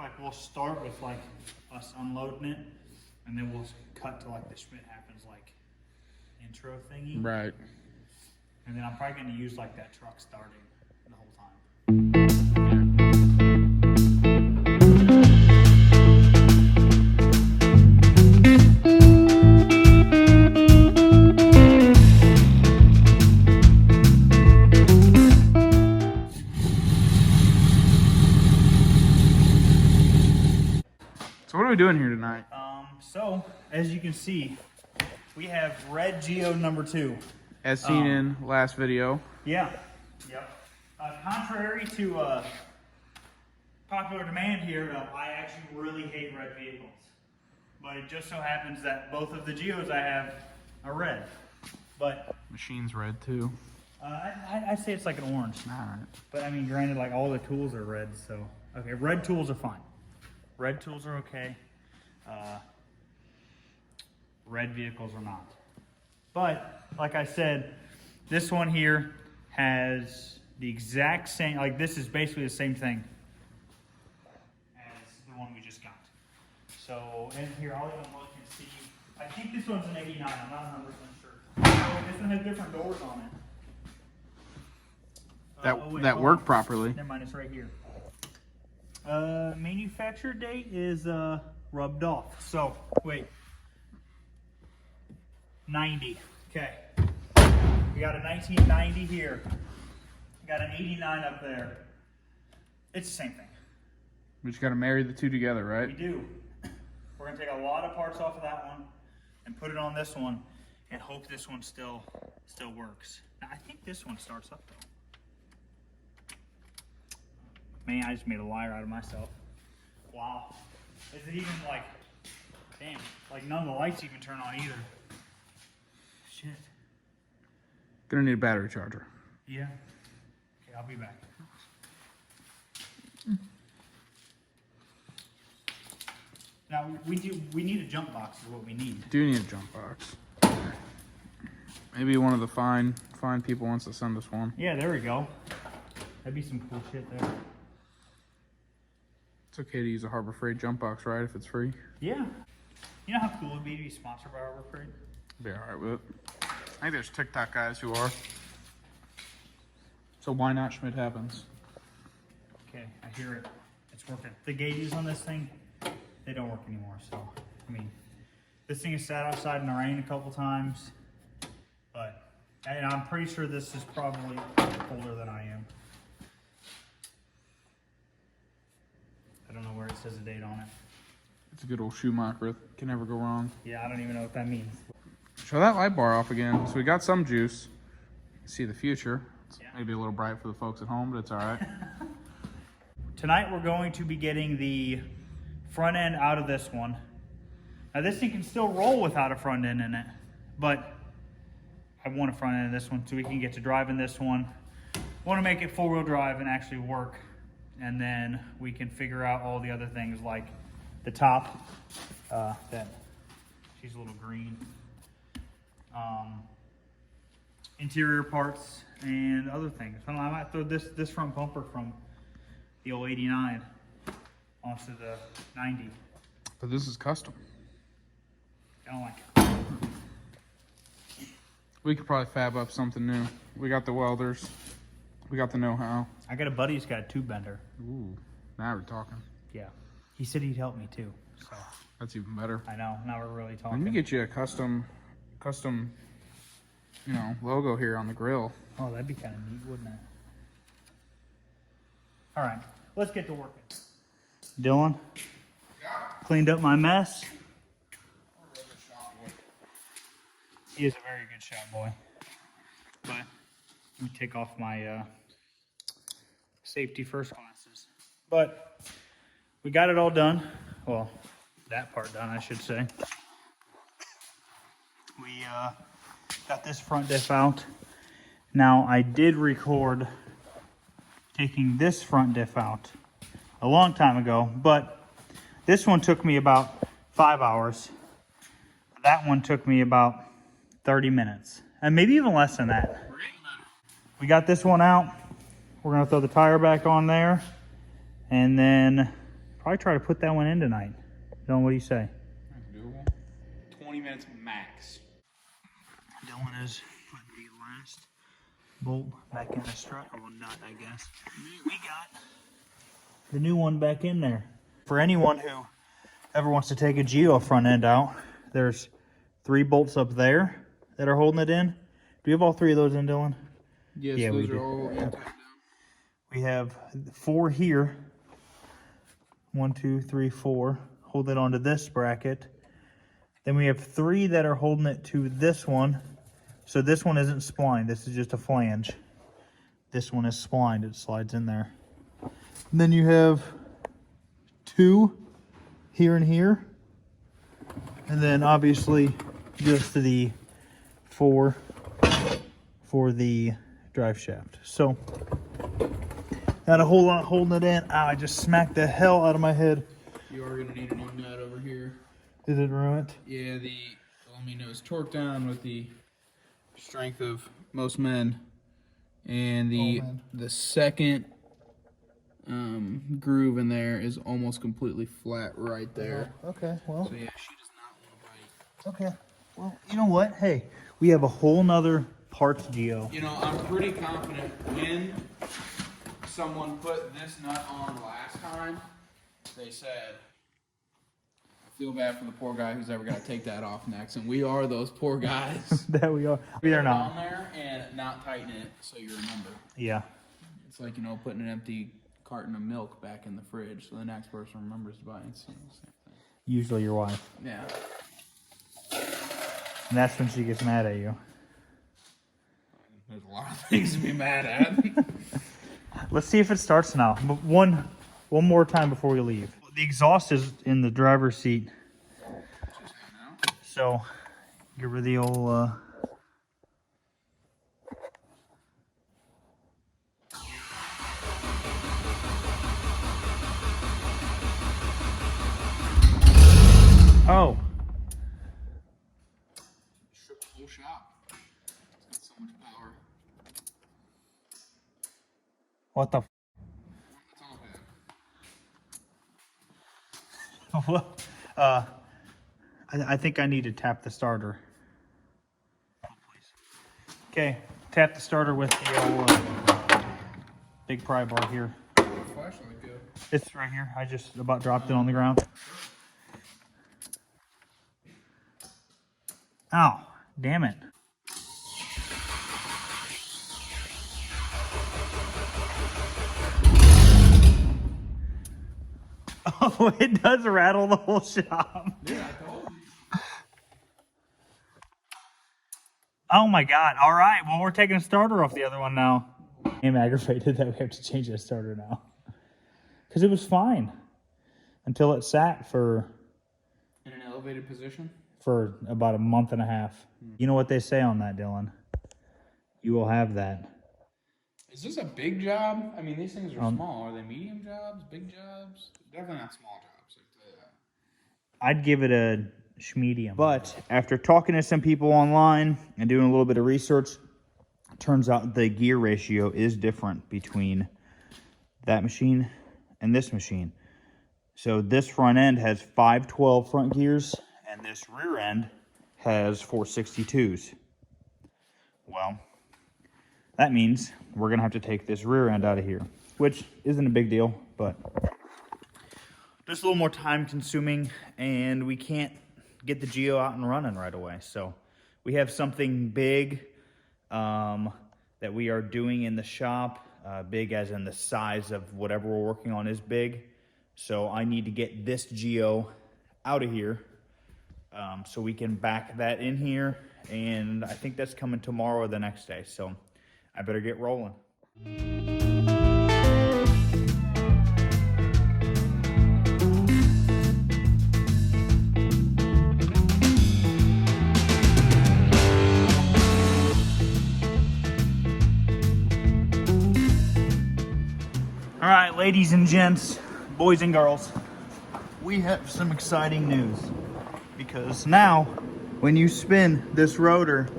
like we'll start with like us unloading it, and then we'll cut to like the Schmidt happens like intro thingy. Right. And then I'm probably going to use like that truck starting the whole time. So what are we doing here tonight? So as you can see, we have red Geo number 2. As seen in last video. Yeah. Yep. Contrary to popular demand here, I actually really hate red vehicles. But it just so happens that both of the Geos I have are red. But Machine's red too. I'd say it's like an orange. Alright. But I mean, granted, like all the tools are red, so okay. Red tools are fine. Red tools are okay. Red vehicles are not. But like I said, this one here has the exact same. Like this is basically the same thing as the one we just got. So in here, I'll even look and see. I think this one's an 89. I'm not 100% sure. Oh, this one has different doors on it. That work properly. Never mind, it's right here. Manufacture date is rubbed off. So wait, 90. Okay, we got a 1990 here. We got an 89 up there. It's the same thing. We just got to marry the two together, right? We do. We're gonna take a lot of parts off of that one and put it on this one, and hope this one still works. Now, I think this one starts up though. Man, I just made a liar out of myself. Wow. Is it even like, damn, like none of the lights even turn on either. Shit. Gonna need a battery charger. Yeah. Okay, I'll be back. Now, we need a jump box is what we need. Do need a jump box. Maybe one of the fine people wants to send us one. Yeah, there we go. That'd be some cool shit there. It's okay to use a Harbor Freight jump box, right? If it's free. Yeah. You know how cool it would be to be sponsored by Harbor Freight? Be alright with it. I think there's TikTok guys who are. So why not Schmidt happens? Okay, I hear it. It's working. The gauges on this thing, they don't work anymore. So, I mean, this thing has sat outside in the rain a couple times, but and I'm pretty sure this is probably colder than I am. I don't know where it says a date on it. It's a good old Schumacher. Can never go wrong. Yeah, I don't even know what that means. Show that light bar off again. So we got some juice. You can see the future. It's Yeah. maybe a little bright for the folks at home, but it's all right. Tonight we're going to be getting the front end out of this one. Now this thing can still roll without a front end in it, but I want a front end in this one so we can get to driving this one. Want to make it four-wheel drive and actually work, and then we can figure out all the other things like the top, that she's a little green, interior parts and other things. I don't know, I might throw this front bumper from the old 89 onto the 90. But this is custom. I don't like it. We could probably fab up something new. We got the welders. We got the know-how. I got a buddy who's got a tube bender. Ooh, now we're talking. Yeah. He said he'd help me too. So That's even better. I know, now we're really talking. Let me get you a custom, you know, logo here on the grill. Oh, that'd be kind of neat, wouldn't it? All right, let's get to working. Dylan, cleaned up my mess. He is a very good shot boy. But let me take off my safety first glasses. But we got it all done. Well, that part done, I should say. We got this front diff out. Now, I did record taking this front diff out a long time ago, but this one took me about 5 hours. That one took me about 30 minutes, and maybe even less than that. We got this one out. We're gonna throw the tire back on there and then Probably try to put that one in tonight. Dylan, what do you say? Doable. 20 minutes max. Dylan is putting the last bolt back in the strut, or nut, I guess. We got the new one back in there. For anyone who ever wants to take a Geo front end out, there's 3 bolts up there that are holding it in. Do you have all 3 of those in, Dylan? Yes, Yeah, we those do. are all tied down. We have 4 here. 1, 2, 3, 4. Hold it onto this bracket. Then we have 3 that are holding it to this one. So this one isn't splined. This is just a flange. This one is splined. It slides in there. And then you have 2 here and here. And then obviously just the 4 for the drive shaft. So not a whole lot holding it in. Ow, I just smacked the hell out of my head. You are going to need a new nut over here. Did it ruin it? Yeah, let me know, it's torqued down with the strength of most men. And the second groove in there is almost completely flat right there. Okay, well. So yeah, she does not want to bite. Okay, well, you know what? Hey, we have a whole nother parts Geo. You know, I'm pretty confident when someone put this nut on last time, they said, I feel bad for the poor guy who's ever got to take that off next. And we are those poor guys. That we are. We are not. On there and not tighten it so you remember. Yeah. It's like, you know, putting an empty carton of milk back in the fridge so the next person remembers to buy it. Same thing. Usually your wife. Yeah. And that's when she gets mad at you. There's a lot of things to be mad at. Let's see if it starts now. One more time before we leave. The exhaust is in the driver's seat. So, give her the old... Oh. Shook the whole shop. It's got so much power. What the f? It's all bad. Well, I think I need to tap the starter. Okay, tap the starter with the old big pry bar here. Flashlight go. It's right here. I just about dropped it on the ground. Ow, damn it. Oh, it does rattle the whole shop. Yeah, I told you. Oh my God. All right. Well, we're taking a starter off the other one now. I'm aggravated that we have to change that starter now. Because it was fine until it sat for In an elevated position? about a month and a half. You know what they say on that, Dylan? You will have that. Is this a big job? I mean, these things are small. Are they medium jobs? Big jobs? Definitely not small jobs. I can tell you that. I'd give it a schmedium. But after talking to some people online and doing a little bit of research, turns out the gear ratio is different between that machine and this machine. So this front end has 512 front gears, and this rear end has 462s. Well, that means we're going to have to take this rear end out of here, which isn't a big deal, but just a little more time consuming, and we can't get the Geo out and running right away. So we have something big that we are doing in the shop, big as in the size of whatever we're working on is big. So I need to get this Geo out of here so we can back that in here, and I think that's coming tomorrow or the next day. So I better get rolling. All right, ladies and gents, boys and girls, we have some exciting news, because now when you spin this rotor,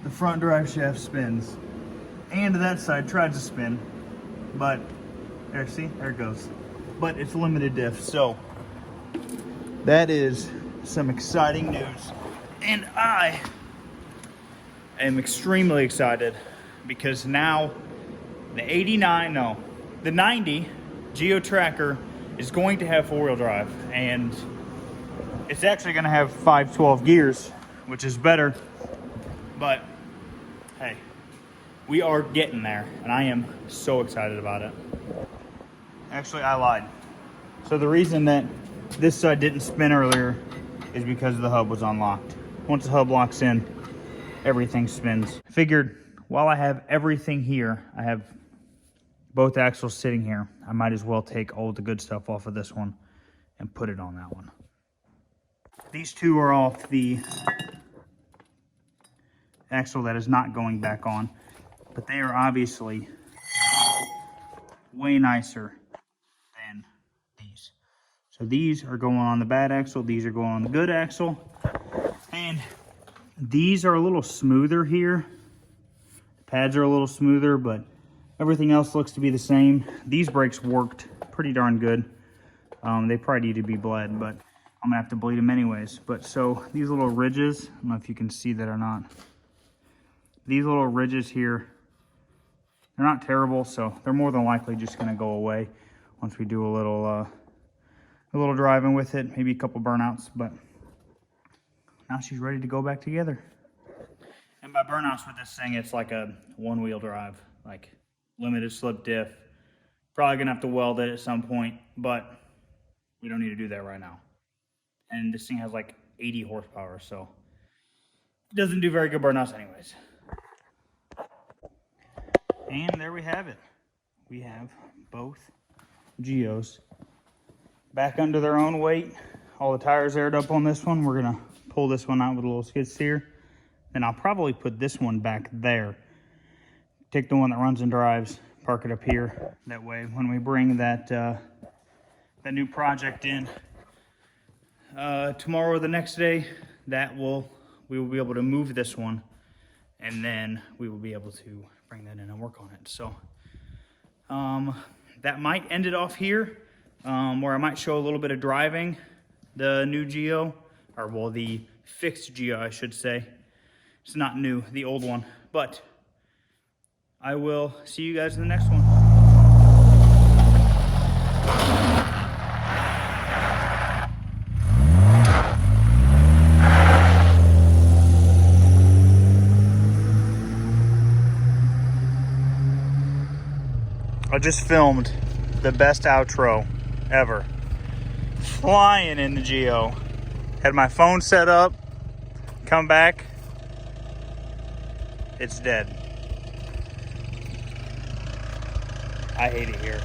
the front drive shaft spins, and that side tries to spin, but there, see, there it goes. but it's limited diff. So that is some exciting news. And I am extremely excited because now the 90 Geo Tracker is going to have 4-wheel drive, and it's actually going to have 512 gears, which is better. But hey, we are getting there, and I am so excited about it. Actually, I lied. So the reason that this side didn't spin earlier is because the hub was unlocked. Once the hub locks in, everything spins. I figured while I have everything here, I have both axles sitting here, I might as well take all the good stuff off of this one and put it on that one. These two are off the axle that is not going back on, but they are obviously way nicer than these. So these are going on the bad axle, these are going on the good axle, and these are a little smoother here. The pads are a little smoother, but everything else looks to be the same. These brakes worked pretty darn good. They probably need to be bled, but I'm gonna have to bleed them anyways. But so these little ridges, I don't know if you can see that or not. These little ridges here, they're not terrible, so they're more than likely just gonna go away once we do a little driving with it, maybe a couple burnouts. But now she's ready to go back together. And by burnouts with this thing, it's like a 1-wheel drive, like limited slip diff. Probably gonna have to weld it at some point, but we don't need to do that right now. And this thing has like 80 horsepower, so it doesn't do very good burnouts anyways. And there we have it. We have both Geos back under their own weight. All the tires aired up on this one. We're gonna pull this one out with a little skid steer. And I'll probably put this one back there. Take the one that runs and drives, park it up here. That way, when we bring that new project in tomorrow or the next day, we will be able to move this one, and then we will be able to bring that in and work on it. So that might end it off here, where I might show a little bit of driving the new Geo, or well, the fixed Geo, I should say. It's not new, the old one, but I will see you guys in the next one. I just filmed the best outro ever. Flying in the Geo. Had my phone set up, come back, it's dead. I hate it here.